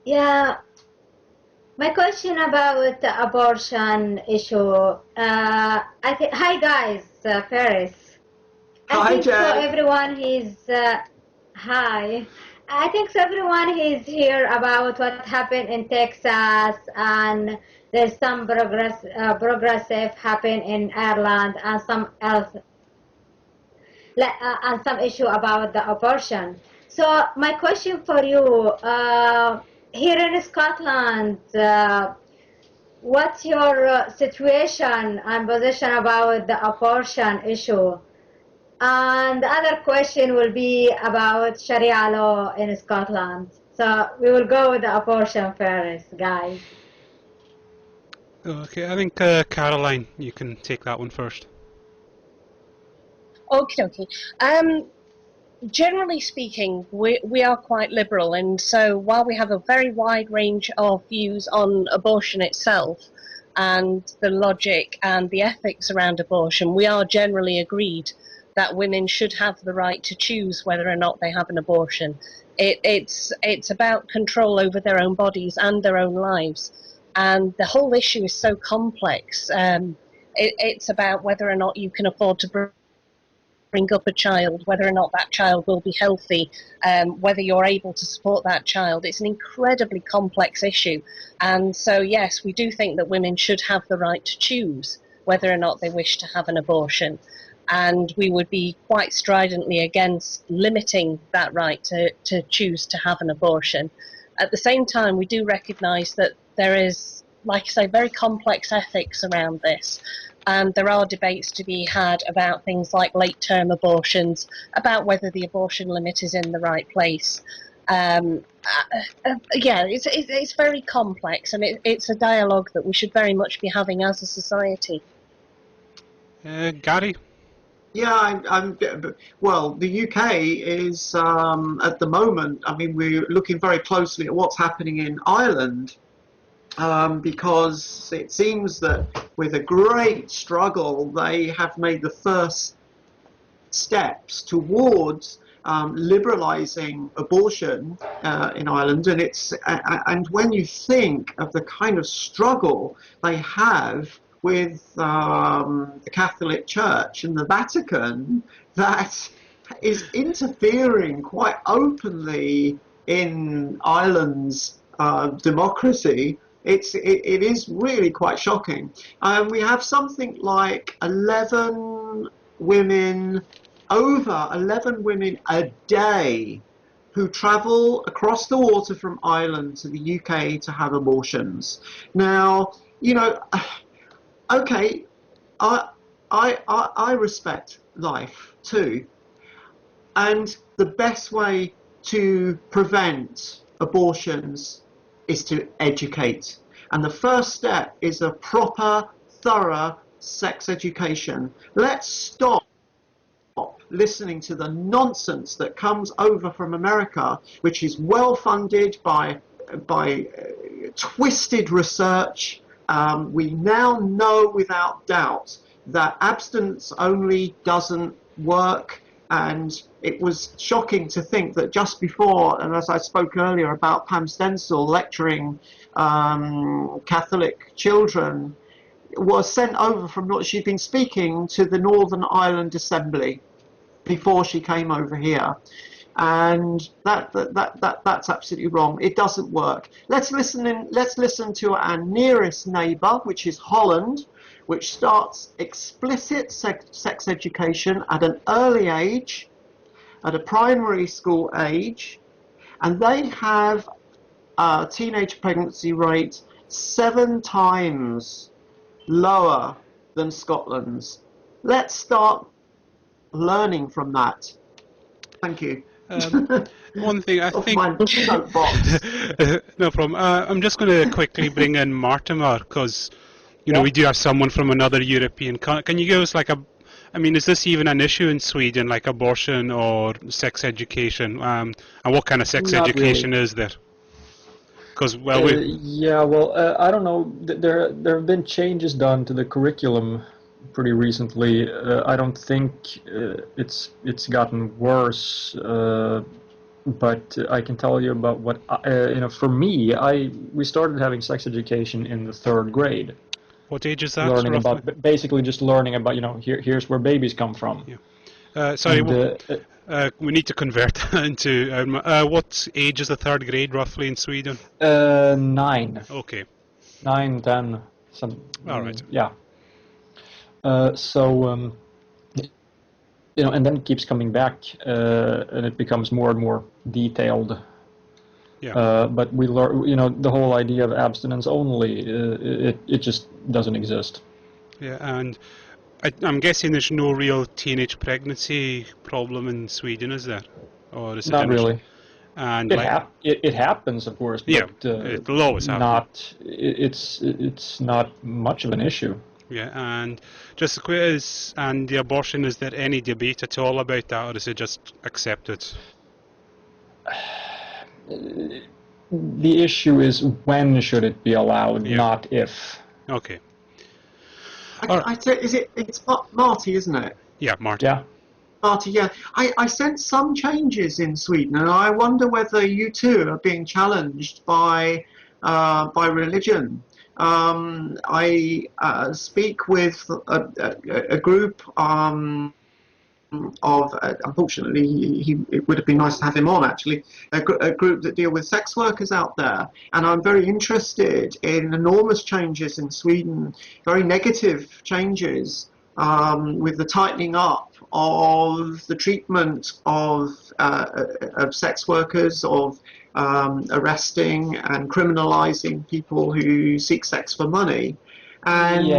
Yeah, my question about the abortion issue. Hi guys, Paris. I Hi, think so. Jay. Everyone is hi. I think so. Everyone is here about what happened in Texas, and there's some progressive happen in Ireland, and some else, and some issue about the abortion. So my question for you, here in Scotland, what's your situation and position about the abortion issue? And the other question will be about Sharia law in Scotland. So we will go with the abortion first, guys. Okay, I think Caroline, you can take that one first. Okie dokie. Generally speaking, we are quite liberal, and so while we have a very wide range of views on abortion itself and the logic and the ethics around abortion, we are generally agreed that women should have the right to choose whether or not they have an abortion. It's about control over their own bodies and their own lives, and the whole issue is so complex. It's about whether or not you can afford to bring up a child, whether or not that child will be healthy, whether you're able to support that child. It's an incredibly complex issue. And so, yes, we do think that women should have the right to choose whether or not they wish to have an abortion. And we would be quite stridently against limiting that right to choose to have an abortion. At the same time, we do recognise that there is, like I say, very complex ethics around this. And there are debates to be had about things like late-term abortions, about whether the abortion limit is in the right place. Yeah, it's very complex, and it's a dialogue that we should very much be having as a society. Gary? Yeah, well, the UK is at the moment. I mean, we're looking very closely at what's happening in Ireland. Because it seems that with a great struggle, they have made the first steps towards liberalising abortion in Ireland, and when you think of the kind of struggle they have with the Catholic Church and the Vatican, that is interfering quite openly in Ireland's democracy. It is really quite shocking. We have something like 11 women, over 11 women a day, who travel across the water from Ireland to the UK to have abortions. Now, you know, okay, I respect life too, and the best way to prevent abortions is to educate. And the first step is a proper, thorough sex education. Let's stop listening to the nonsense that comes over from America, which is well funded by twisted research. We now know without doubt that abstinence only doesn't work. And it was shocking to think that just before, and as I spoke earlier about Pam Stencil lecturing Catholic children, was sent over from what she'd been speaking to the Northern Ireland Assembly before she came over here. And that's absolutely wrong. It doesn't work. Let's listen to our nearest neighbour, which is Holland, which starts explicit sex education at an early age, at a primary school age, and they have a teenage pregnancy rate 7 times lower than Scotland's. Let's start learning from that. Thank you. One thing I think... my soapbox. No problem. I'm just going to quickly bring in Martimer, because you know, we do have someone from another European country. Can you give us like I mean, is this even an issue in Sweden, like abortion or sex education? And what kind of sex Not education really. is there? Because, well, yeah, well, I don't know. There have been changes done to the curriculum pretty recently. I don't think it's gotten worse. but I can tell you about what for me, we started having sex education in the third grade, What age is that, learning roughly? about basically just learning about here's where babies come from. Yeah. Sorry, And, we need to convert that into what age is the third grade roughly in Sweden? 9, Okay. 9, 10, All right. yeah. And then it keeps coming back, and it becomes more and more detailed. Yeah. But we learn, the whole idea of abstinence only, it just doesn't exist. Yeah, and I'm guessing there's no real teenage pregnancy problem in Sweden, is there? Or is it Not really. And it happens, of course, but it'll always happen. It's not much of an issue. Yeah, and just a quiz, and the abortion, is there any debate at all about that, or is it just accepted? The issue is when should it be allowed, not if. Okay. It's Marty, isn't it? Yeah, Marty. Yeah. Marty, yeah. I sense some changes in Sweden, and I wonder whether you too are being challenged by religion. I speak with a group of, unfortunately, it would have been nice to have him on, actually, a group that deal with sex workers out there. And I'm very interested in enormous changes in Sweden, very negative changes with the tightening up of the treatment of sex workers, of arresting and criminalizing people who seek sex for money. And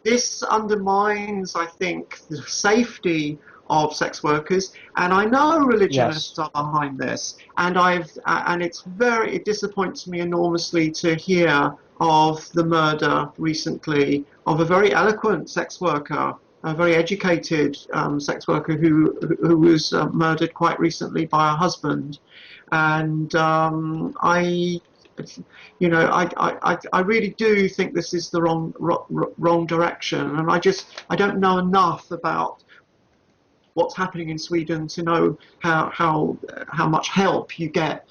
this undermines, I think, the safety of sex workers, and I know religionists are behind this, and it disappoints me enormously to hear of the murder recently of a very eloquent sex worker, a very educated sex worker who was murdered quite recently by her husband, and I really do think this is the wrong direction, and I don't know enough about what's happening in Sweden to know how much help you get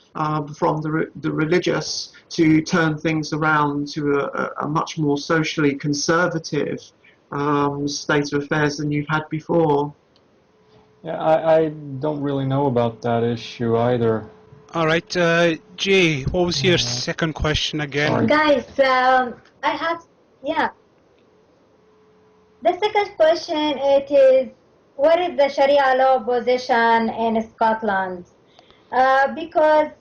from the religious to turn things around to a much more socially conservative state of affairs than you've had before. Yeah, I don't really know about that issue either. All right, Jay, what was your second question again? Sorry. Guys, I have, the second question, it is, what is the Sharia law position in Scotland? Because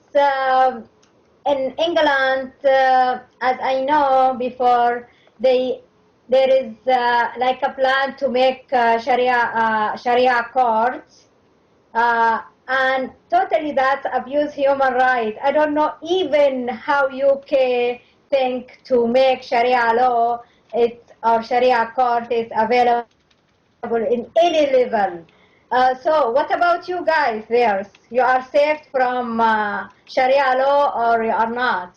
in England, as I know before, there is like a plan to make Sharia courts, and totally that abuse human rights. I don't know even how UK think to make Sharia law or Sharia court is available in any level. So what about you guys there? You are saved from Sharia law or you are not?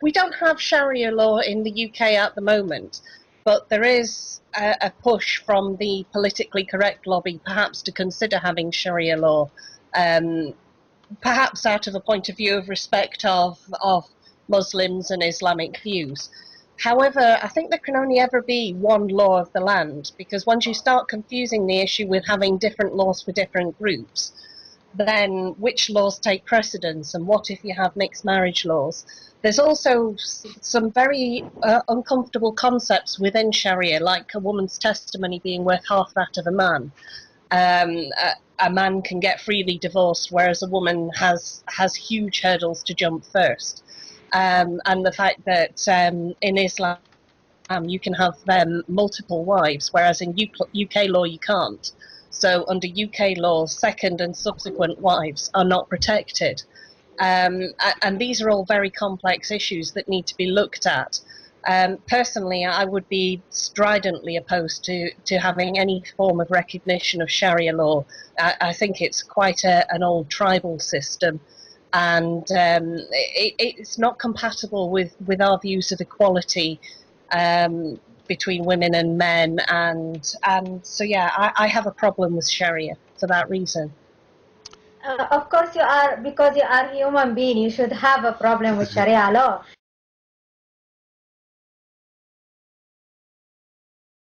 We don't have Sharia law in the UK at the moment, but there is a push from the politically correct lobby perhaps to consider having Sharia law, perhaps out of a point of view of respect of Muslims and Islamic views. However, I think there can only ever be one law of the land, because once you start confusing the issue with having different laws for different groups, then which laws take precedence, and what if you have mixed marriage laws? There's also some very uncomfortable concepts within Sharia, like a woman's testimony being worth half that of a man. A man can get freely divorced, whereas a woman has huge hurdles to jump first. And the fact that in Islam you can have multiple wives, whereas in UK law you can't. So under UK law, second and subsequent wives are not protected. And these are all very complex issues that need to be looked at. Personally, I would be stridently opposed to having any form of recognition of Sharia law. I think it's quite an old tribal system, and it's not compatible with our views of equality between women and men, and so I have a problem with Sharia for that reason. Of course you are, because you are human being, you should have a problem with Sharia law.